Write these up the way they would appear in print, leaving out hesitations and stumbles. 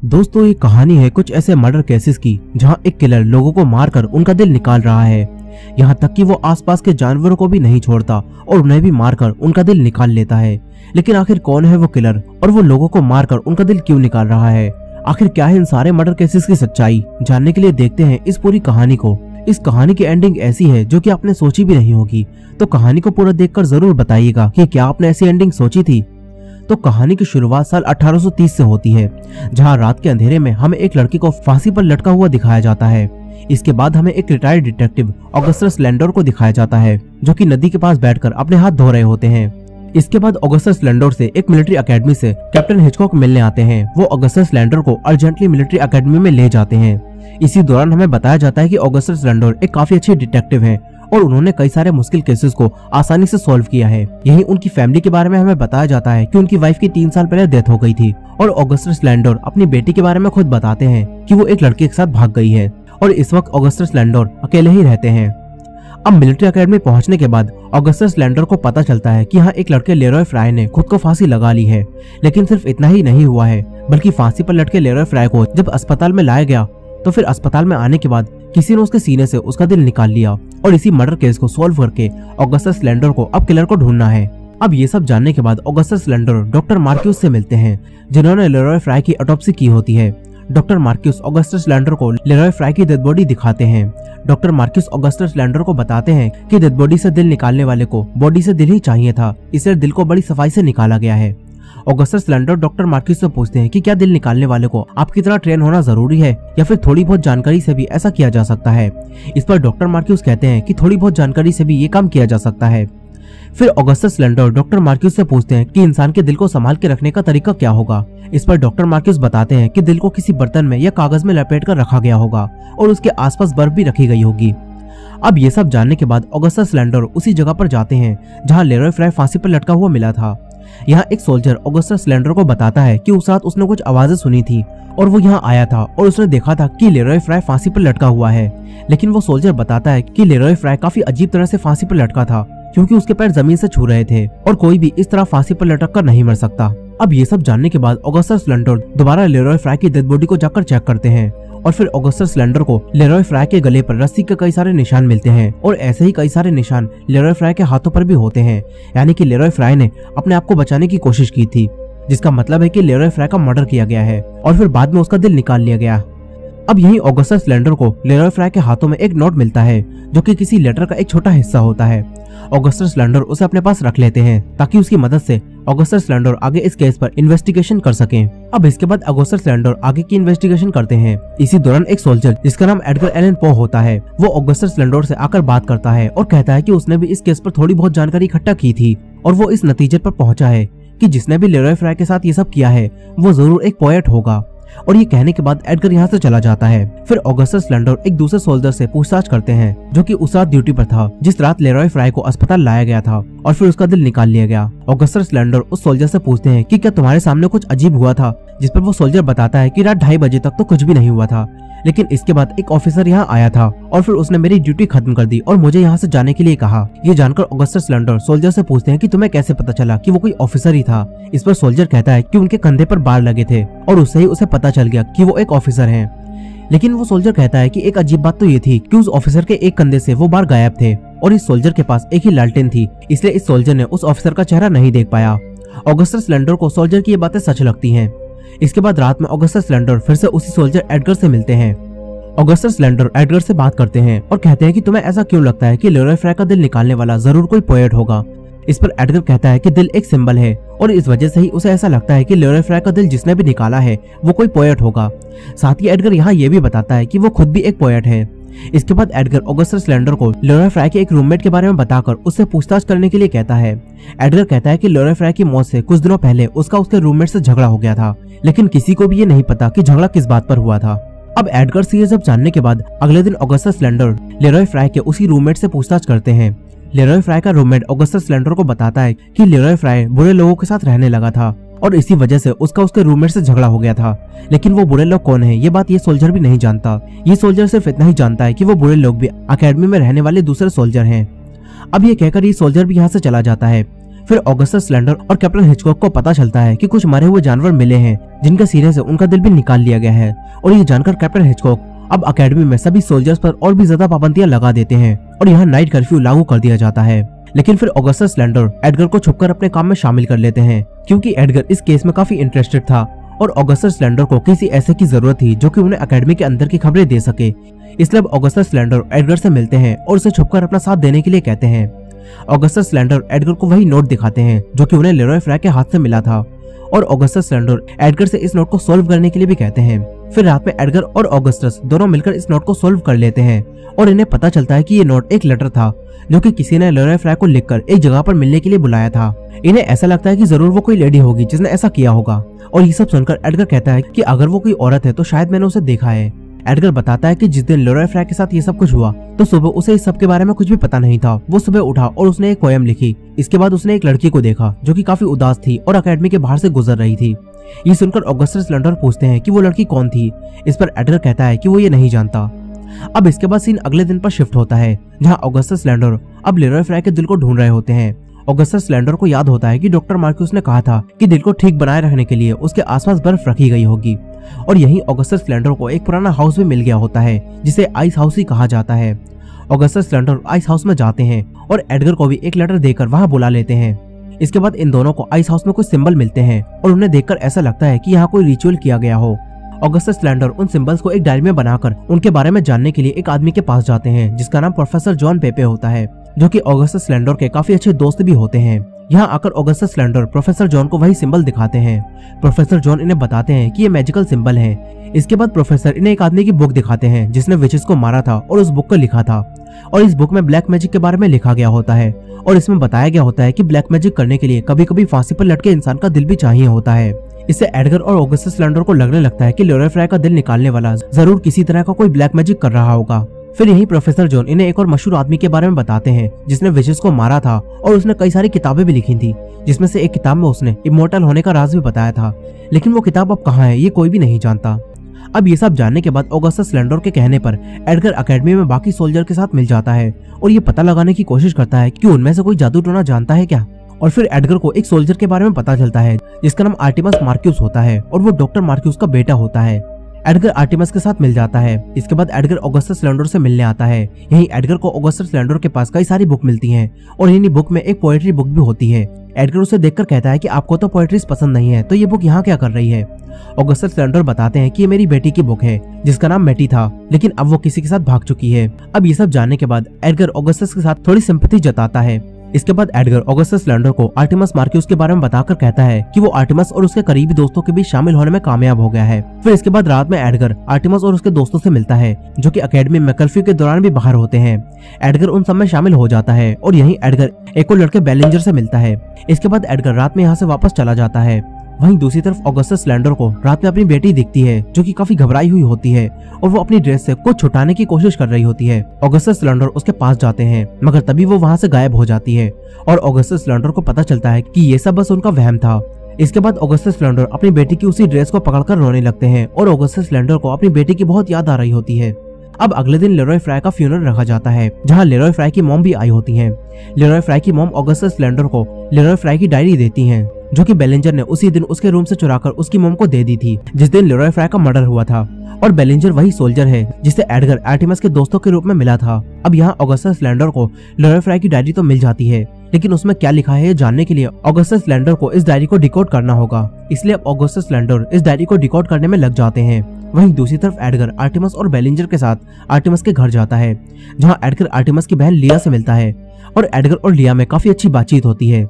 दोस्तों ये कहानी है कुछ ऐसे मर्डर केसेस की जहां एक किलर लोगों को मारकर उनका दिल निकाल रहा है। यहां तक कि वो आसपास के जानवरों को भी नहीं छोड़ता और उन्हें भी मारकर उनका दिल निकाल लेता है। लेकिन आखिर कौन है वो किलर और वो लोगों को मारकर उनका दिल क्यों निकाल रहा है? आखिर क्या है इन सारे मर्डर केसेस की सच्चाई? जानने के लिए देखते हैं इस पूरी कहानी को। इस कहानी की एंडिंग ऐसी है जो कि आपने सोची भी नहीं होगी, तो कहानी को पूरा देखकर जरूर बताइएगा कि क्या आपने ऐसी एंडिंग सोची थी। तो कहानी की शुरुआत साल 1830 से होती है, जहां रात के अंधेरे में हमें एक लड़की को फांसी पर लटका हुआ दिखाया जाता है। इसके बाद हमें एक रिटायर्ड डिटेक्टिव ऑगस्टस लैंडोर को दिखाया जाता है, जो कि नदी के पास बैठकर अपने हाथ धो रहे होते हैं। इसके बाद ऑगस्टस लैंडोर से एक मिलिट्री एकेडमी से कैप्टन हिचकॉक मिलने आते हैं। वो ऑगस्टस लैंडोर को अर्जेंटली मिलिट्री एकेडमी में ले जाते हैं। इसी दौरान हमें बताया जाता है कि ऑगस्टस लैंडोर एक काफी अच्छे डिटेक्टिव हैं और उन्होंने कई सारे मुश्किल केसेस को आसानी से सॉल्व किया है। यही उनकी फैमिली के बारे में हमें बताया जाता है कि उनकी वाइफ की 3 साल पहले डेथ हो गई थी और ऑगस्टस लैंडोर अपनी बेटी के बारे में खुद बताते हैं कि वो एक लड़के के साथ भाग गई है और इस वक्त ऑगस्टस लैंडोर अकेले ही रहते हैं। अब मिलिट्री एकेडमी पहुंचने के बाद ऑगस्टस लैंडोर को पता चलता है कि यहाँ एक लड़के लेरॉय फ्राई ने खुद को फांसी लगा ली है। लेकिन सिर्फ इतना ही नहीं हुआ है, बल्कि फांसी पर लटके लेरॉय फ्राई को जब अस्पताल में लाया गया तो फिर अस्पताल में आने के बाद किसी ने उसके सीने से उसका दिल निकाल लिया और इसी मर्डर केस को सॉल्व करके ऑगस्टस लैंडोर को अब किलर को ढूंढना है। अब ये सब जानने के बाद ऑगस्टस लैंडोर डॉक्टर मार्क्यूस से मिलते हैं, जिन्होंने लेरॉय फ्राई की ऑटोप्सी की होती है। डॉक्टर मार्क्यूस ऑगस्टस लैंडोर को लेरॉय फ्राई की डेड बॉडी दिखाते हैं। डॉक्टर मार्क्यूस ऑगस्टस लैंडोर को बताते हैं कि डेड बॉडी से दिल निकालने वाले को बॉडी से दिल ही चाहिए था, इसलिए दिल को बड़ी सफाई से निकाला गया है। ऑगस्टस लैंडोर डॉक्टर मार्क्यूस से पूछते हैं कि क्या दिल निकालने वाले को आपकी तरह ट्रेन होना जरूरी है या फिर थोड़ी बहुत जानकारी से भी ऐसा किया जा सकता है। इस पर डॉक्टर मार्क्यूस कहते हैं कि थोड़ी बहुत जानकारी से भी ये काम किया जा सकता है। फिर ऑगस्टस लैंडोर डॉक्टर मार्क्यूस से पूछते हैं कि इंसान के दिल को संभाल के रखने का तरीका क्या होगा। इस पर डॉक्टर मार्क्यूस बताते हैं कि दिल को किसी बर्तन में या कागज में लपेट कर रखा गया होगा और उसके आसपास बर्फ भी रखी गई होगी। अब ये सब जानने के बाद ऑगस्टस लैंडोर उसी जगह पर जाते हैं जहाँ लेरॉय फ्राई फांसी पर लटका हुआ मिला था। यहाँ एक सोल्जर ऑगस्टस लैंडोर को बताता है कि उस रात उसने कुछ आवाजें सुनी थी और वो यहाँ आया था और उसने देखा था कि लेरॉय फ्राई फांसी पर लटका हुआ है। लेकिन वो सोल्जर बताता है कि लेरॉय फ्राई काफी अजीब तरह से फांसी पर लटका था, क्योंकि उसके पैर जमीन से छू रहे थे और कोई भी इस तरह फांसी पर लटक कर नहीं मर सकता। अब ये सब जानने के बाद ऑगस्टस लैंडोर दोबारा लेरॉय फ्राई की डेड बॉडी को जाकर चेक करते हैं और फिर ऑगस्टस लैंडोर को लेरॉय फ्राई के गले पर रस्सी के कई सारे निशान मिलते हैं और ऐसे ही कई सारे निशान लेरॉय फ्राई के हाथों पर भी होते हैं। यानी कि लेरॉय फ्राई ने अपने आप को बचाने की कोशिश की थी, जिसका मतलब है कि लेरॉय फ्राई का मर्डर किया गया है और फिर बाद में उसका दिल निकाल लिया गया। अब यही ऑगस्टस लैंडोर को लेरॉय फ्राई के हाथों में एक नोट मिलता है, जो कि किसी लेटर का एक छोटा हिस्सा होता है। ऑगस्टस लैंडोर उसे अपने पास रख लेते हैं ताकि उसकी मदद से ऑगस्टस लैंडोर आगे इस केस पर इन्वेस्टिगेशन कर सकें। अब इसके बाद ऑगस्टस लैंडोर आगे की इन्वेस्टिगेशन करते हैं। इसी दौरान एक सोल्जर जिसका नाम एडगर एलन पो होता है, वो ऑगस्टस लैंडोर से आकर बात करता है और कहता है कि उसने भी इस केस पर थोड़ी बहुत जानकारी इकट्ठा की थी और वो इस नतीजे पर पहुंचा है कि जिसने भी लेरॉय फ्राई के साथ ये सब किया है वो जरूर एक पोएट होगा। और ये कहने के बाद एडगर यहाँ से चला जाता है। फिर ऑगस्टस लैंडोर एक दूसरे सोल्जर से पूछताछ करते हैं, जो कि उस रात ड्यूटी पर था जिस रात लेरॉय फ्राई को अस्पताल लाया गया था और फिर उसका दिल निकाल लिया गया। ऑगस्टस लैंडोर उस सोल्जर से पूछते हैं कि क्या तुम्हारे सामने कुछ अजीब हुआ था, जिस पर वो सोल्जर बताता है कि रात 2:30 बजे तक तो कुछ भी नहीं हुआ था, लेकिन इसके बाद एक ऑफिसर यहाँ आया था और फिर उसने मेरी ड्यूटी खत्म कर दी और मुझे यहाँ से जाने के लिए कहा। ये जानकर ऑगस्टस लैंडोर सोल्जर से पूछते हैं कि तुम्हें कैसे पता चला कि वो कोई ऑफिसर ही था। इस पर सोल्जर कहता है कि उनके कंधे पर बार लगे थे और उससे ही उसे पता चल गया कि वो एक ऑफिसर हैं। लेकिन वो सोल्जर कहता है कि एक अजीब बात तो ये थी कि उस ऑफिसर के एक कंधे से वो बार गायब थे और इस सोल्जर के पास एक ही लालटेन थी, इसलिए इस सोल्जर ने उस ऑफिसर का चेहरा नहीं देख पाया। ऑगस्टस लैंडोर को सोल्जर की ये बातें सच लगती हैं। इसके बाद रात में ऑगस्टस लैंडोर फिर से उसी सोल्जर एडगर से मिलते हैं। ऑगस्टस लैंडोर एडगर से बात करते हैं और कहते हैं कि तुम्हें ऐसा क्यों लगता है कि लेरॉय फ्राई का दिल निकालने वाला जरूर कोई पोएट होगा। इस पर एडगर कहता है कि दिल एक सिंबल है और इस वजह से ही उसे ऐसा लगता है कि लेरॉय फ्राई का दिल जिसने भी निकाला है वो कोई पोएट होगा। साथ ही एडगर यहाँ ये भी बताता है कि वो खुद भी एक पोएट है। इसके बाद एडगर ऑगस्टस लैंडोर को लेरॉय फ्राई के एक रूममेट के बारे में बताकर उससे पूछताछ करने के लिए कहता है। एडगर कहता है कि लेरॉय फ्राई की मौत से कुछ दिनों पहले उसका उसके रूममेट से झगड़ा हो गया था, लेकिन किसी को भी ये नहीं पता कि झगड़ा किस बात पर हुआ था। अब एडगर से ये सब जानने के बाद अगले दिन ऑगस्टस लैंडोर लेरॉय फ्राई के उसी रूममेट से पूछताछ करते हैं। लेरॉय फ्राई का रूममेट ऑगस्टस लैंडोर को बताता है कि लेरॉय फ्राई बुरे लोगों के साथ रहने लगा था और इसी वजह से उसका उसके रूममेट से झगड़ा हो गया था। लेकिन वो बुरे लोग कौन है ये बात ये सोल्जर भी नहीं जानता। ये सोल्जर सिर्फ इतना ही जानता है कि वो बुरे लोग भी अकेडमी में रहने वाले दूसरे सोल्जर हैं। अब ये कहकर ये सोल्जर भी यहाँ से चला जाता है। फिर ऑगस्टस स्लेंडर और कैप्टन हिचकॉक को पता चलता है कि कुछ मरे हुए जानवर मिले हैं जिनके सिरे से उनका दिल भी निकाल लिया गया है। और ये जानकर कैप्टन हिचकॉक अब अकेडमी में सभी सोल्जर्स पर और भी ज्यादा पाबंदियां लगा देते हैं और यहाँ नाइट कर्फ्यू लागू कर दिया जाता है। लेकिन फिर ऑगस्टस स्लेंडर एडगर को छुपकर अपने काम में शामिल कर लेते हैं क्योंकि एडगर इस केस में काफी इंटरेस्टेड था और ऑगस्टस स्लेंडर को किसी ऐसे की जरूरत थी जो कि उन्हें अकेडमी के अंदर की खबरें दे सके। इसलिए अब ऑगस्टस स्लेंडर एडगर से मिलते हैं और उसे छुपकर अपना साथ देने के लिए कहते हैं। ऑगस्टस स्लेंडर एडगर को वही नोट दिखाते हैं जो कि उन्हें लेरॉय फ्राई के हाथ से मिला था और ऑगस्टस स्लेंडर एडगर से इस नोट को सॉल्व करने के लिए भी कहते हैं। फिर रात में एडगर और ऑगस्टस दोनों मिलकर इस नोट को सॉल्व कर लेते हैं और इन्हें पता चलता है कि ये नोट एक लेटर था जो कि किसी ने लेरॉय फ्राई को लिखकर एक जगह पर मिलने के लिए बुलाया था। इन्हें ऐसा लगता है कि जरूर वो कोई लेडी होगी जिसने ऐसा किया होगा और ये सब सुनकर एडगर कहता है कि अगर वो कोई औरत है तो शायद मैंने उसे देखा है। एडगर बताता है कि जिस दिन लेरॉय फ्राई के साथ ये सब कुछ हुआ तो सुबह उसे इस सब के बारे में कुछ भी पता नहीं था। वो सुबह उठा और उसने एक पोएम लिखी। इसके बाद उसने एक लड़की को देखा जो कि काफी उदास थी और अकेडमी के बाहर से गुजर रही थी। ये सुनकर ऑगस्टस स्लेंडर पूछते हैं कि वो लड़की कौन थी। इस पर एडगर कहता है कि वो ये नहीं जानता। अब इसके बाद सीन अगले दिन पर शिफ्ट होता है जहाँ ऑगस्टस स्लेंडर अब लेरॉय फ्राई के दिल को ढूंढ रहे होते हैं। ऑगस्टस स्लेंडर को याद होता है कि डॉक्टर मार्क्यूस ने कहा था कि दिल को ठीक बनाए रखने के लिए उसके आसपास बर्फ रखी गई होगी और यही ऑगस्टस स्लेंडर को एक पुराना हाउस भी मिल गया होता है जिसे आइस हाउस ही कहा जाता है। ऑगस्टस स्लेंडर आइस हाउस में जाते हैं और एडगर को भी एक लेटर देकर वहां बुला लेते हैं। इसके बाद इन दोनों को आइस हाउस में कुछ सिंबल मिलते हैं और उन्हें देखकर ऐसा लगता है कि यहाँ कोई रिचुअल किया गया हो। ऑगस्टस स्लेंडर उन सिंबल्स को एक डायरी में बनाकर उनके बारे में जानने के लिए एक आदमी के पास जाते हैं जिसका नाम प्रोफेसर जॉन पेपे होता है जो कि ऑगस्टस स्लेंडर के काफी अच्छे दोस्त भी होते हैं। यहाँ आकर ऑगस्टस स्लेंडर प्रोफेसर जॉन को वही सिंबल दिखाते हैं। प्रोफेसर जॉन इन्हें बताते हैं कि ये मैजिकल सिंबल है। इसके बाद प्रोफेसर इन्हें एक आदमी की बुक दिखाते हैं जिसने विचेस को मारा था और उस बुक को लिखा था और इस बुक में ब्लैक मैजिक के बारे में लिखा गया होता है और इसमें बताया गया होता है कि ब्लैक मैजिक करने के लिए कभी कभी फांसी पर लटके इंसान का दिल भी चाहिए होता है। इससे एडगर और ऑगस्टस स्लेंडर को लगने लगता है कि लेरॉय फ्राई का दिल निकालने वाला जरूर किसी तरह का कोई ब्लैक मैजिक कर रहा होगा। फिर यही प्रोफेसर जॉन इन्हें एक और मशहूर आदमी के बारे में बताते हैं जिसने विचेस को मारा था और उसने कई सारी किताबें भी लिखी थी जिसमें से एक किताब में उसने इमोर्टल होने का राज भी बताया था। लेकिन वो किताब अब कहाँ है ये कोई भी नहीं जानता। अब ये सब जानने के बाद ऑगस्टस स्लेंडर के कहने पर एडगर अकेडमी में बाकी सोल्जर के साथ मिल जाता है और ये पता लगाने की कोशिश करता है कि उनमें से कोई जादू टोना जानता है क्या। और फिर एडगर को एक सोल्जर के बारे में पता चलता है जिसका नाम आर्टिमस मार्क्यूस होता है और वो डॉक्टर मार्क्यूस का बेटा होता है। एडगर आर्टिमस के साथ मिल जाता है। इसके बाद एडगर ऑगस्टस स्लेंडर से मिलने आता है। यहीं एडगर को ऑगस्टस स्लेंडर के पास कई सारी बुक मिलती हैं और इन्हीं बुक में एक पोएट्री बुक भी होती है। एडगर उसे देखकर कहता है कि आपको तो पोएट्रीज पसंद नहीं है तो ये बुक यहाँ क्या कर रही है। ऑगस्टस स्लेंडर बताते हैं कि ये मेरी बेटी की बुक है जिसका नाम मेटी था लेकिन अब वो किसी के साथ भाग चुकी है। अब ये सब जानने के बाद एडगर ऑगस्टस के साथ थोड़ी सिंपैथी जताता है। इसके बाद एडगर ऑगस्टस स्लेंडर को आर्टिमस मार्क्यूस के बारे में बताकर कहता है कि वो आर्टिमस और उसके करीबी दोस्तों के बीच शामिल होने में कामयाब हो गया है। फिर इसके बाद रात में एडगर आर्टिमस और उसके दोस्तों से मिलता है जो कि अकेडमी में कर्फ्यू के दौरान भी बाहर होते हैं। एडगर उन सब में शामिल हो जाता है और यहीं एडगर एक और लड़के बेलिंजर से मिलता है। इसके बाद एडगर रात में यहाँ से वापस चला जाता है। वहीं दूसरी तरफ ऑगस्टस स्लेंडर को रात में अपनी बेटी दिखती है जो कि काफी घबराई हुई होती है और वो अपनी ड्रेस से कुछ छुटाने की कोशिश कर रही होती है। ऑगस्टस स्लेंडर उसके पास जाते हैं मगर तभी वो वहां से गायब हो जाती है और ऑगस्टस स्लेंडर को पता चलता है कि ये सब बस उनका वहम था। इसके बाद ऑगस्टस स्लेंडर अपनी बेटी की उसी ड्रेस को पकड़कर रोने लगते हैं और ऑगस्टस स्लेंडर को अपनी बेटी की बहुत याद आ रही होती है। अब अगले दिन लेरॉय फ्राई का फ्यूनरल रखा जाता है जहाँ लेरॉय फ्राई की मॉम भी आई होती है। लेरॉय फ्राई की मॉम ऑगस्टस स्लेंडर को लेरॉय फ्राई की डायरी देती हैं जो कि बेलिंजर ने उसी दिन उसके रूम से चुराकर उसकी मॉम को दे दी थी जिस दिन लेरॉय फ्राई का मर्डर हुआ था। और बेलिंजर वही सोल्जर है जिसे एडगर आर्टिमस के दोस्तों के रूप में मिला था। अब यहाँ ऑगस्टस स्लेंडर को लेरॉय फ्राई की डायरी तो मिल जाती है लेकिन उसमें क्या लिखा है ये जानने के लिए ऑगस्टस स्लेंडर को इस डायरी को डिकोड करना होगा। इसलिए अब ऑगस्टस स्लेंडर इस डायरी को डिकोड करने में लग जाते हैं। वहीं दूसरी तरफ एडगर आर्टिमस और बेलिंजर के साथ आर्टिमस के घर जाता है जहां एडगर आर्टिमस की बहन लिया से मिलता है और एडगर और लिया में काफी अच्छी बातचीत होती है।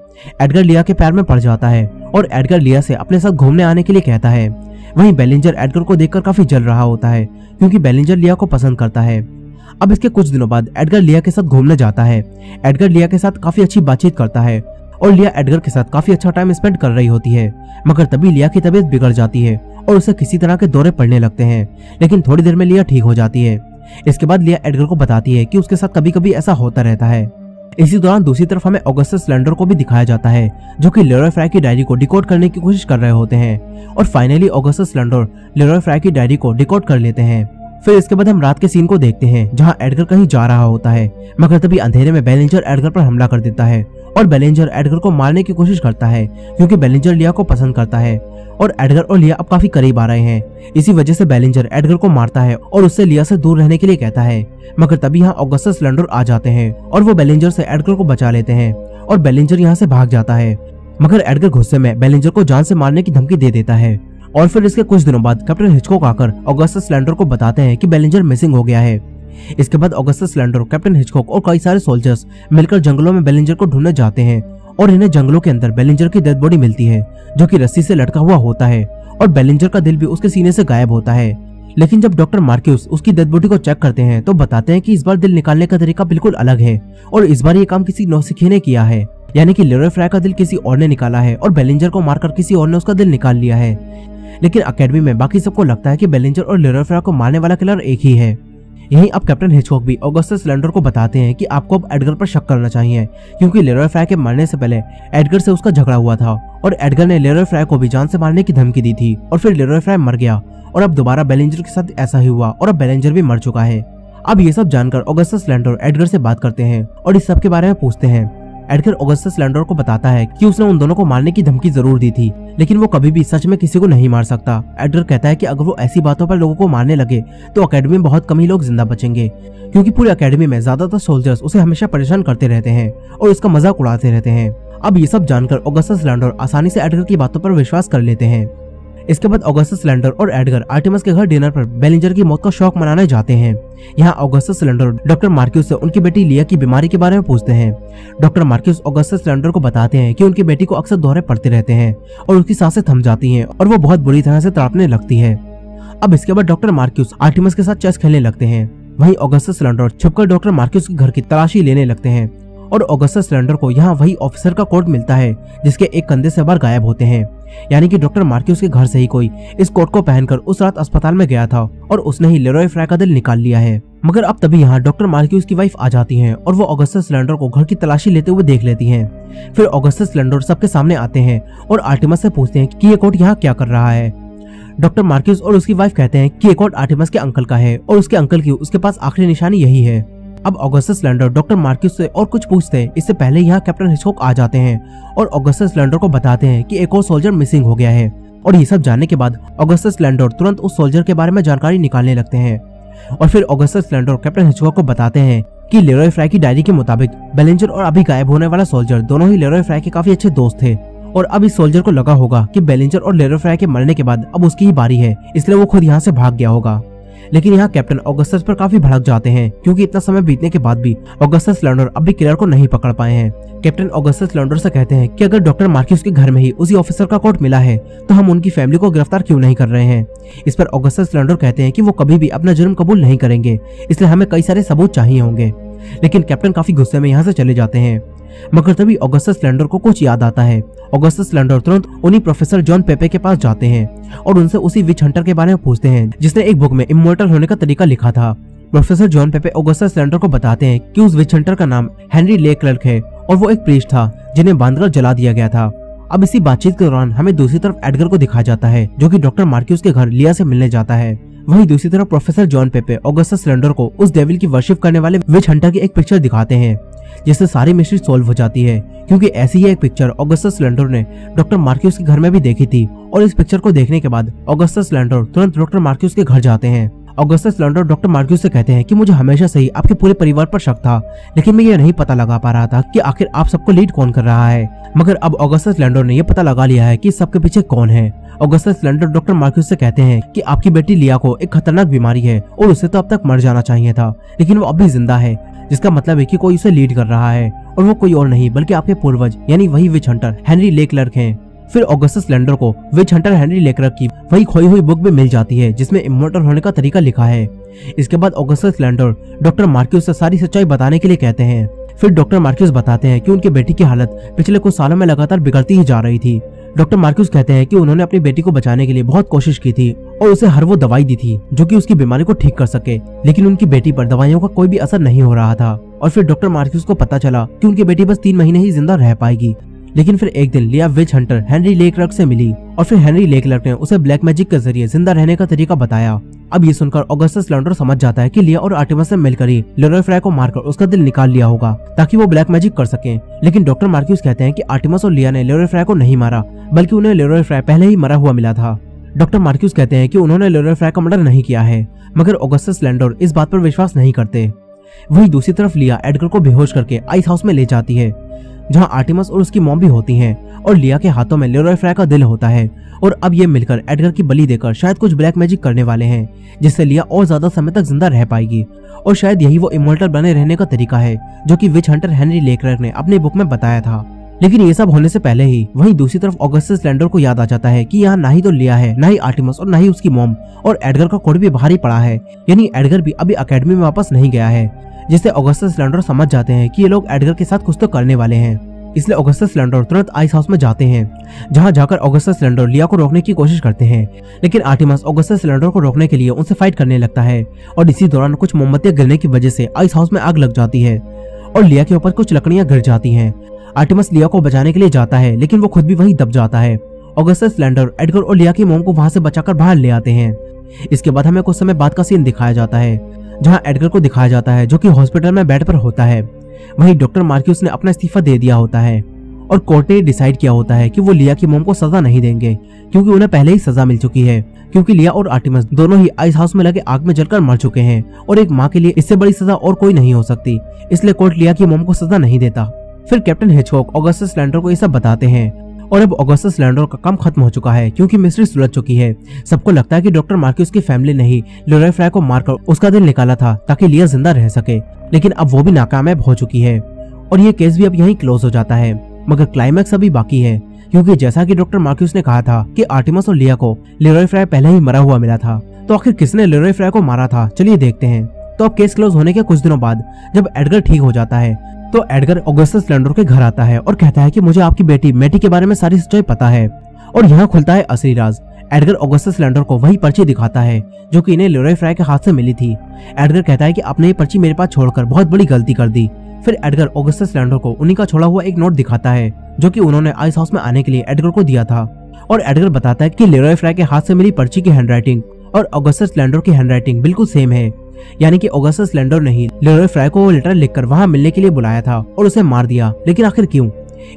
एडगर लिया के पैर में पड़ जाता है और एडगर लिया से अपने साथ घूमने आने के लिए कहता है। वहीं बेलिंजर एडगर को देखकर काफी जल रहा होता है क्योंकि बेलिंजर लिया को पसंद करता है। अब इसके कुछ दिनों बाद एडगर लिया के साथ घूमने जाता है। एडगर लिया के साथ काफी अच्छी बातचीत करता है और लिया एडगर के साथ काफी अच्छा टाइम स्पेंड कर रही होती है मगर तभी लिया की तबीयत बिगड़ जाती है और उसे किसी तरह के दौरे पड़ने लगते हैं लेकिन थोड़ी देर में लिया ठीक हो जाती है। इसके बाद लिया एडगर को बताती है कि उसके साथ कभी कभी ऐसा होता रहता है। इसी दौरान दूसरी तरफ हमें ऑगस्टस स्लेंडर को भी दिखाया जाता है जो कि लेरॉय फ्राई की डायरी को डिकोड करने की कोशिश कर रहे होते हैं और finally Augustus slender Leroy fry की डायरी को डिकोड कर लेते हैं। फिर इसके बाद हम रात के सीन को देखते हैं जहां एडगर कहीं जा रहा होता है मगर तभी अंधेरे में बेलिंजर एडगर पर हमला कर देता है और बेलिंजर एडगर को मारने की कोशिश करता है क्योंकि बेलिंजर लिया को पसंद करता है और एडगर और लिया अब काफी करीब आ रहे हैं। इसी वजह से बेलिंजर एडगर को मारता है और उससे लिया से दूर रहने के लिए कहता है। मगर तभी यहाँ ऑगस्टस लैंडोर आ जाते हैं और वो बेलिंजर से एडगर को बचा लेते हैं और बेलिंजर यहाँ से भाग जाता है। मगर एडगर गुस्से में बेलिंजर को जान से मारने की धमकी दे देता है और फिर इसके कुछ दिनों बाद कैप्टन हिचकॉक आकर ऑगस्टस लैंडोर को बताते हैं कि बेलिंजर मिसिंग हो गया है। इसके बाद ऑगस्टस लैंडोर, कैप्टन हिचकॉक और कई सारे सोल्जर्स मिलकर जंगलों में बेलिंजर को ढूंढने जाते हैं और इन्हें जंगलों के अंदर बेलिंजर की डेड बॉडी मिलती है जो कि रस्सी से लटका हुआ होता है और बेलिंजर का दिल भी उसके सीने से गायब होता है। लेकिन जब डॉक्टर मार्क्यूस उसकी डेड बॉडी को चेक करते हैं तो बताते हैं कि इस बार दिल निकालने का तरीका बिल्कुल अलग है और इस बार ये काम किसी नौसिखिए ने किया है, यानी कि लेरोय फ्राई का दिल किसी और ने निकाला है और बेलिंजर को मारकर किसी और ने उसका दिल निकाल लिया है। लेकिन अकेडमी में बाकी सबको लगता है कि बेलिंजर और लेरोय फ्राई को मारने वाला किलर एक ही है। यहीं अब कैप्टन हिचकॉक भी ऑगस्टस लैंडोर को बताते हैं कि आपको अब एडगर पर शक करना चाहिए क्योंकि लेरोय फ्राई के मरने से पहले एडगर से उसका झगड़ा हुआ था और एडगर ने लेरोय फ्राई को भी जान से मारने की धमकी दी थी और फिर लेरोय फ्राई मर गया और अब दोबारा बेलिंजर के साथ ऐसा ही हुआ और अब बेलिंजर भी मर चुका है। अब ये सब जानकर ऑगस्टस लैंडोर एडगर से बात करते हैं और इस सब के बारे में पूछते हैं। एडगर ऑगस्टस लैंडोर को बताता है कि उसने उन दोनों को मारने की धमकी जरूर दी थी लेकिन वो कभी भी सच में किसी को नहीं मार सकता। एडगर कहता है कि अगर वो ऐसी बातों पर लोगों को मारने लगे तो अकेडमी में बहुत कम ही लोग जिंदा बचेंगे क्योंकि पूरी अकेडमी में ज्यादातर सोल्जर्स उसे हमेशा परेशान करते रहते हैं और उसका मजाक उड़ाते रहते हैं। अब ये सब जानकर ऑगस्टस लैंडोर आसानी से एडगर की बातों पर विश्वास कर लेते हैं। इसके बाद ऑगस्टस लैंडोर और एडगर आर्टेमिस के घर डिनर पर बेलिंजर की मौत का शौक मनाने जाते हैं। यहाँ ऑगस्टस लैंडोर डॉक्टर मार्क्यूस से उनकी बेटी लिया की बीमारी के बारे में पूछते हैं। डॉक्टर मार्क्यूस ऑगस्टस लैंडोर को बताते हैं कि उनकी बेटी को अक्सर दौरे पड़ते रहते हैं और उसकी सांसें थम जाती हैं और वो बहुत बुरी तरह से तड़पने लगती है। अब इसके बाद डॉक्टर मार्क्यूस आर्टेमिस के साथ चेस खेलने लगते हैं। वहीं ऑगस्टस लैंडोर छुपकर डॉक्टर मार्क्यूस के घर की तलाशी लेने लगते हैं और ऑगस्टस लैंडोर को यहाँ वही ऑफिसर का कोट मिलता है जिसके एक कंधे से बाहर गायब होते हैं, यानी कि डॉक्टर मार्क्यूस के घर से ही कोई इस कोट को पहनकर उस रात अस्पताल में गया था और उसने ही लेरोय फ्राई का दिल निकाल लिया है। मगर अब तभी यहाँ डॉक्टर मार्क्यूस की वाइफ आ जाती हैं और वो ऑगस्टस लैंडोर को घर की तलाशी लेते हुए देख लेती हैं। फिर ऑगस्टस लैंडोर सबके सामने आते हैं और आर्टेमिस से पूछते हैं कि ये कोट यहाँ क्या कर रहा है। डॉक्टर मार्क्यूस और उसकी वाइफ कहते हैं कि ये कोट आर्टेमिस के अंकल का है और उसके अंकल की उसके पास आखिरी निशानी यही है। अब ऑगस्टस लैंडोर डॉक्टर मार्क्यूस से और कुछ पूछते हैं इससे पहले यहाँ कैप्टन हिचकॉक आ जाते हैं और ऑगस्टस लैंडोर को बताते हैं कि एक और सोल्जर मिसिंग हो गया है। और ये सब जानने के बाद ऑगस्टस लैंडोर तुरंत उस सोल्जर के बारे में जानकारी निकालने लगते हैं और फिर ऑगस्टस लैंडोर कैप्टन हिचकॉक को बताते हैं कि लेरोय फ्राई की डायरी के मुताबिक बेलिंजर और अभी गायब होने वाला सोल्जर दोनों ही लेरोय फ्राई के काफी अच्छे दोस्त थे और अब इस सोल्जर को लगा होगा कि बेलिंजर और लेरोय फ्राई के मरने के बाद अब उसकी ही बारी है, इसलिए वो खुद यहाँ से भाग गया होगा। लेकिन यहाँ कैप्टन ऑगस्टस पर काफी भड़क जाते हैं क्योंकि इतना समय बीतने के बाद भी ऑगस्टस लैंडोर अब भी किलर को नहीं पकड़ पाए हैं। कैप्टन ऑगस्टस लैंडोर से कहते हैं कि अगर डॉक्टर मार्क्यूस के घर में ही उसी ऑफिसर का कोट मिला है तो हम उनकी फैमिली को गिरफ्तार क्यों नहीं कर रहे हैं। इस पर ऑगस्टस लैंडोर कहते हैं कि वो कभी भी अपना जुर्म कबूल नहीं करेंगे, इसलिए हमें कई सारे सबूत चाहिए होंगे। लेकिन कैप्टन काफी गुस्से में यहाँ से चले जाते हैं। मगर तभी ऑगस्टस लैंडोर को कुछ याद आता है। ऑगस्टस लैंडोर तुरंत उन्हीं प्रोफेसर जॉन पेपे के पास जाते हैं और उनसे उसी विच हंटर के बारे में पूछते हैं जिसने एक बुक में इमॉर्टल होने का तरीका लिखा था। प्रोफेसर जॉन पेपे ऑगस्टस लैंडोर को बताते हैं कि उस विच हंटर का नाम हेनरी ले क्लर्क है और वो एक प्रीस्ट था जिन्हें बांधकर जला दिया गया था। अब इसी बातचीत के दौरान हमें दूसरी तरफ एडगर को दिखाया जाता है जो कि डॉक्टर मार्क्यूस के घर लिया से मिलने जाता है। वहीं दूसरी तरफ प्रोफेसर जॉन पेपे ऑगस्टस लैंडोर को उस डेविल की वर्शिप करने वाले विच हंटर की एक पिक्चर दिखाते हैं जिससे सारी मिस्ट्री सॉल्व हो जाती है क्योंकि ऐसी ही एक पिक्चर ऑगस्टस लैंडोर ने डॉक्टर मार्क्यूस के घर में भी देखी थी और इस पिक्चर को देखने के बाद ऑगस्टस लैंडोर तुरंत डॉक्टर मार्क्यूस के घर जाते हैं। ऑगस्टस लैंडोर डॉक्टर मार्क्यूस से कहते हैं कि मुझे हमेशा से ही आपके पूरे परिवार पर शक था लेकिन मैं ये नहीं पता लगा पा रहा था कि आखिर आप सबको लीड कौन कर रहा है। मगर अब ऑगस्टस लैंडोर ने यह पता लगा लिया है कि सबके पीछे कौन है। ऑगस्टस लैंडोर डॉक्टर मार्क्यूस से कहते हैं कि आपकी बेटी लिया को एक खतरनाक बीमारी है और उसे तो अब तक मर जाना चाहिए था लेकिन वो अब भी जिंदा है, जिसका मतलब है कि कोई उसे लीड कर रहा है और वो कोई और नहीं बल्कि आपके पूर्वज यानी वही विच हंटर हेनरी ले क्लर्क हैं। फिर ऑगस्टस लैंडोर को विच हंटर हेनरी ले क्लर्क की वही खोई हुई बुक भी मिल जाती है जिसमें इमॉर्टल होने का तरीका लिखा है। इसके बाद ऑगस्टस लैंडोर डॉक्टर मार्क्यूस से सारी सच्चाई बताने के लिए कहते हैं। फिर डॉक्टर मार्क्यूस बताते हैं कि उनकी बेटी की हालत पिछले कुछ सालों में लगातार बिगड़ती ही जा रही थी। डॉक्टर मार्क्यूस कहते हैं कि उन्होंने अपनी बेटी को बचाने के लिए बहुत कोशिश की थी और उसे हर वो दवाई दी थी जो कि उसकी बीमारी को ठीक कर सके, लेकिन उनकी बेटी पर दवाइयों का कोई भी असर नहीं हो रहा था। और फिर डॉक्टर मार्क्यूस को पता चला कि उनकी बेटी बस 3 महीने ही जिंदा रह पाएगी। लेकिन फिर एक दिन लिया विच हंटर हेनरी ले क्लर्क से मिली और फिर हेनरी ले क्लर्क ने उसे ब्लैक मैजिक के जरिए जिंदा रहने का तरीका बताया। अब ये सुनकर ऑगस्टस लैंडोर समझ जाता है कि लिया और आर्टेमिस ने मिलकर ही लेरॉय फ्राई को मारकर उसका दिल निकाल लिया होगा ताकि वो ब्लैक मैजिक कर सके। लेकिन डॉक्टर मार्क्यूस कहते हैं कि आर्टेमिस और लिया ने लेरॉय फ्राई को नहीं मारा, बल्कि उन्हें लेरॉय फ्राई पहले ही मरा हुआ मिला था। डॉक्टर मार्क्यूस कहते हैं कि उन्होंने लेरॉय फ्राई का मर्डर नहीं किया है, मगर ऑगस्टस लैंडोर इस बात पर विश्वास नहीं करते। वहीं दूसरी तरफ लिया एडगर को बेहोश करके आइस हाउस में ले जाती है, जहां आर्टेमिस और उसकी मॉम भी होती हैं और लिया के हाथों में लेरॉय फ्राई का दिल होता है। और अब ये मिलकर एडगर की बलि देकर शायद कुछ ब्लैक मैजिक करने वाले हैं, जिससे लिया और ज्यादा समय तक जिंदा रह पाएगी। और शायद यही वो इमॉर्टल बने रहने का तरीका है जो कि विच हंटर हेनरी लेक्लर्क ने अपनी बुक में बताया था। लेकिन ये सब होने से पहले ही वहीं दूसरी तरफ ऑगस्टस लैंडोर को याद आ जाता है कि यहाँ ना ही तो लिया है, ना ही आर्टेमिस और ना ही उसकी मॉम, और एडगर का कोड भी बाहर ही पड़ा है, यानी एडगर भी अभी अकेडमी में वापस नहीं गया है। जिससे ऑगस्टस लैंडोर समझ जाते हैं कि ये लोग एडगर के साथ कुछ तो करने वाले हैं। इसलिए ऑगस्टस लैंडोर तुरंत आइस हाउस में जाते हैं, जहां जाकर ऑगस्टस लैंडोर लिया को रोकने की कोशिश करते हैं। लेकिन आर्टेमिस ऑगस्टस लैंडोर को रोकने के लिए उनसे फाइट करने लगता है और इसी दौरान कुछ मोमबत्तियां गिरने की वजह से आइस हाउस में आग लग जाती है और लिया के ऊपर कुछ लकड़ियां गिर जाती हैं। आर्टेमिस लिया को बचाने के लिए जाता है, लेकिन वो खुद भी वहीं दब जाता है। ऑगस्टस लैंडोर एडगर और लिया की मॉम को वहां से बचाकर बाहर ले आते हैं। इसके बाद हमें कुछ समय बाद का सीन दिखाया जाता है, जहां एडगर को दिखाया जाता है जो कि हॉस्पिटल में बेड पर होता है। वहीं डॉक्टर मार्क्यूस ने अपना इस्तीफा दे दिया होता है और कोर्ट ने डिसाइड किया होता है कि वो लिया की मॉम को सजा नहीं देंगे, क्योंकि उन्हें पहले ही सजा मिल चुकी है, क्योंकि लिया और आर्टेमिस दोनों ही आइस हाउस में लगे आग में जलकर मर चुके हैं और एक माँ के लिए इससे बड़ी सजा और कोई नहीं हो सकती। इसलिए कोर्ट लिया की मॉम को सजा नहीं देता। फिर कैप्टन हिचकॉक ऑगस्टस लैंडोर को ये सब बताते हैं और अब ऑगस्टस लैंडोर का काम खत्म हो चुका है, क्योंकि मिस्ट्री सुलझ चुकी है। सबको लगता है कि डॉक्टर मार्क्यूस की फैमिली ने ही लेरॉय फ्राई को मारकर उसका दिल निकाला था ताकि लिया जिंदा रह सके, लेकिन अब वो भी नाकामयाब हो चुकी है और ये केस भी अब यहीं क्लोज हो जाता है। मगर क्लाइमैक्स अभी बाकी है, क्योंकि जैसा कि डॉक्टर मार्क्यूस ने कहा था कि आर्टेमिस और लिया को लेरॉय फ्राई पहले ही मरा हुआ मिला था, तो आखिर किसने लेरॉय फ्राई को मारा था, चलिए देखते हैं। तो अब केस क्लोज होने के कुछ दिनों बाद जब एडगर ठीक हो जाता है, तो एडगर ऑगस्टस लैंडोर के घर आता है और कहता है कि मुझे आपकी बेटी मैटी के बारे में सारी सच्चाई पता है। और यहाँ खुलता है असली राज। एडगर ऑगस्टस लैंडोर को वही पर्ची दिखाता है जो कि इन्हें लेरॉय फ्राई के हाथ से मिली थी। एडगर कहता है कि आपने ये पर्ची मेरे पास छोड़कर बहुत बड़ी गलती कर दी। फिर एडगर ऑगस्टस लैंडोर को उन्हीं का छोड़ा हुआ एक नोट दिखाता है जो कि उन्होंने आइस हाउस में आने के लिए एडगर को दिया था। और एडगर बताता है कि लेरॉय फ्राई के हाथ से मिली पर्ची की हैंडराइटिंग और ऑगस्टस लैंडोर की हैंडराइटिंग बिल्कुल सेम है, यानी कि ऑगस्टस लैंडोर ने ही लेरॉय फ्राई को वो लेटर लिखकर वहां मिलने के लिए बुलाया था और उसे मार दिया। लेकिन आखिर क्यों?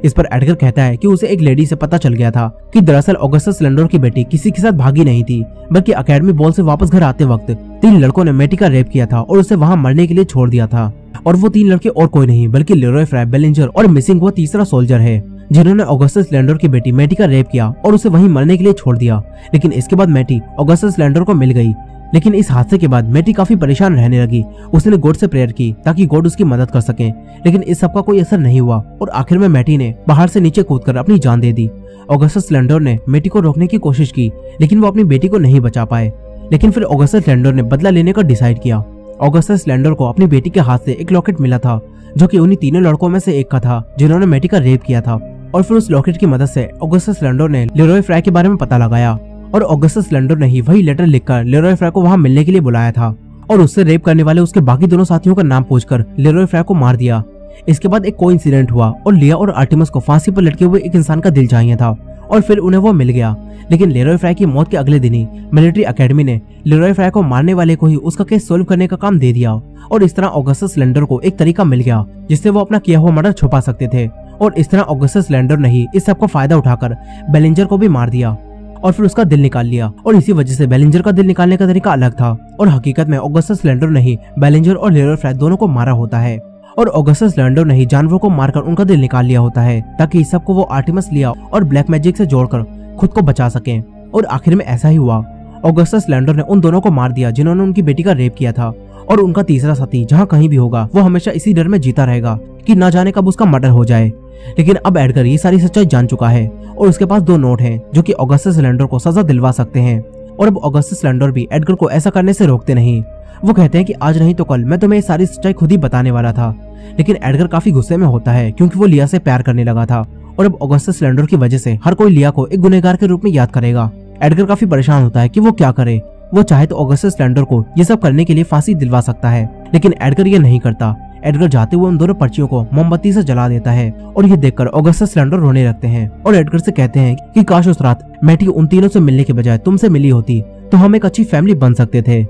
इस पर एडगर कहता है कि उसे एक लेडी से पता चल गया था कि दरअसल ऑगस्टस लैंडोर की बेटी किसी के साथ भागी नहीं थी, बल्कि अकेडमी बॉल से वापस घर आते वक्त 3 लड़कों ने मैटी का रेप किया था और उसे वहां मरने के लिए छोड़ दिया था। और वो 3 लड़के और कोई नहीं बल्कि लेरॉय फ्राई, बेलिंजर और मिसिंग वो तीसरा सोल्जर है, जिन्होंने ऑगस्टस लैंडोर की बेटी मैटी का रेप किया और उसे वहीं मरने के लिए छोड़ दिया। लेकिन इसके बाद मैटी ऑगस्टस लैंडोर को मिल गई। लेकिन इस हादसे के बाद मैटी काफी परेशान रहने लगी। उसने गॉड से प्रेयर की ताकि गॉड उसकी मदद कर सके, लेकिन इस सब का कोई असर नहीं हुआ और आखिर में मैटी ने बाहर से नीचे कूदकर अपनी जान दे दी। ऑगस्टस लैंडोर ने मैटी को रोकने की कोशिश की, लेकिन वो अपनी बेटी को नहीं बचा पाए। लेकिन फिर ऑगस्टस लैंडोर ने बदला लेने का डिसाइड किया। ऑगस्टस लैंडोर को अपनी बेटी के हाथ से एक लॉकेट मिला था जो कि उन्हीं 3 लड़कों में से एक का था जिन्होंने मैटी का रेप किया था। और फिर उस लॉकेट की मदद से ऑगस्टस लैंडोर ने लेरॉय फ्राई के बारे में पता लगाया और ऑगस्टस लैंडोर ने ही वही लेटर लिखकर लेरॉय फ्राई को वहां मिलने के लिए बुलाया था और उससे रेप करने वाले उसके बाकी दोनों साथियों का नाम पूछकर लेरॉय फ्राई को मार दिया। इसके बाद एक कोइंसिडेंट हुआ और लिया और आर्टेमिस को फांसी पर लटके हुए एक इंसान का दिल चाहिए था और फिर उन्हें वो मिल गया। लेकिन लेरॉय फ्राई की मौत के अगले दिन ही मिलिट्री एकेडमी ने लेरॉय फ्राई को मारने वाले को ही उसका केस सोल्व करने का काम दे दिया और इस तरह ऑगस्टस लैंडोर को एक तरीका मिल गया जिससे वो अपना किया हुआ मर्डर छुपा सकते थे। और इस तरह ऑगस्टस लैंडोर ने ही इस सब का फायदा उठाकर बेलिंजर को भी मार दिया और फिर उसका दिल निकाल लिया। और इसी वजह से बेलिंजर का दिल निकालने का तरीका अलग था और हकीकत में ऑगस्टस लैंडोर ने ही बेलिंजर और लेरॉय फ्राई दोनों को मारा होता है और ऑगस्टस लैंडोर ने ही जानवरों को मारकर उनका दिल निकाल लिया होता है ताकि इस सब को वो आर्टेमिस, लिया और ब्लैक मैजिक से जोड़कर खुद को बचा सके। और आखिर में ऐसा ही हुआ। ऑगस्टस लैंडोर ने उन दोनों को मार दिया जिन्होंने उनकी बेटी का रेप किया था और उनका तीसरा साथी जहाँ कहीं भी होगा वो हमेशा इसी डर में जीता रहेगा कि ना जाने कब उसका मर्डर हो जाए। लेकिन अब एडगर ये सारी सच्चाई जान चुका है और उसके पास 2 नोट हैं जो कि ऑगस्टस लैंडोर को सजा दिलवा सकते हैं। और अब ऑगस्टस लैंडोर भी एडगर को ऐसा करने से रोकते नहीं। वो कहते हैं कि आज नहीं तो कल मैं तुम्हें ये सारी सच्चाई खुद ही बताने वाला था। लेकिन एडगर काफी गुस्से में होता है क्योंकि वो लिया से प्यार करने लगा था और अब ऑगस्टस लैंडोर की वजह से हर कोई लिया को एक गुनहगार के रूप में याद करेगा। एडगर काफी परेशान होता है कि वो क्या करे। वो चाहे तो ऑगस्टस लैंडोर को ये सब करने के लिए फांसी दिलवा सकता है, लेकिन एडगर ये नहीं करता। एडगर जाते हुए उन दोनों पर्चियों को मोमबत्ती से जला देता है और ये देखकर ऑगस्टस लैंडोर रोने लगते हैं और एडगर से कहते हैं कि काश उस रात मैटी उन तीनों से मिलने के बजाय तुमसे मिली होती तो हम एक अच्छी फैमिली बन सकते थे।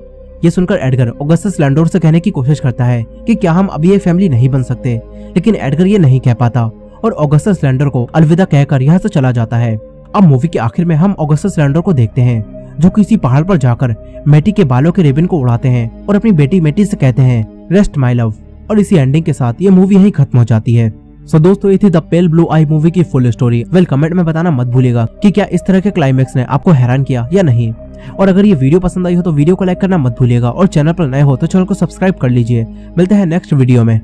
ये सुनकर एडगर ऑगस्टस लैंडोर से कहने की कोशिश करता है कि क्या हम अभी ये फैमिली नहीं बन सकते, लेकिन एडगर ये नहीं कह पाता और ऑगस्टस लैंडोर को अलविदा कहकर यहाँ से चला जाता है। अब मूवी के आखिर में हम ऑगस्टस लैंडोर को देखते हैं जो किसी पहाड़ पर जाकर मैटी के बालों के रिबन को उड़ाते हैं और अपनी बेटी मैटी से कहते हैं रेस्ट माय लव। और इसी एंडिंग के साथ ये मूवी यहीं खत्म हो जाती है। सो दोस्तों, ये थी the pale blue I movie की फुल स्टोरी। कमेंट में बताना मत भूलिएगा कि क्या इस तरह के क्लाइमैक्स ने आपको हैरान किया या नहीं। और अगर ये वीडियो पसंद आई हो तो वीडियो को लाइक करना मत भूलिएगा और चैनल पर नए हो तो चैनल को सब्सक्राइब कर लीजिए। मिलते हैं नेक्स्ट वीडियो में।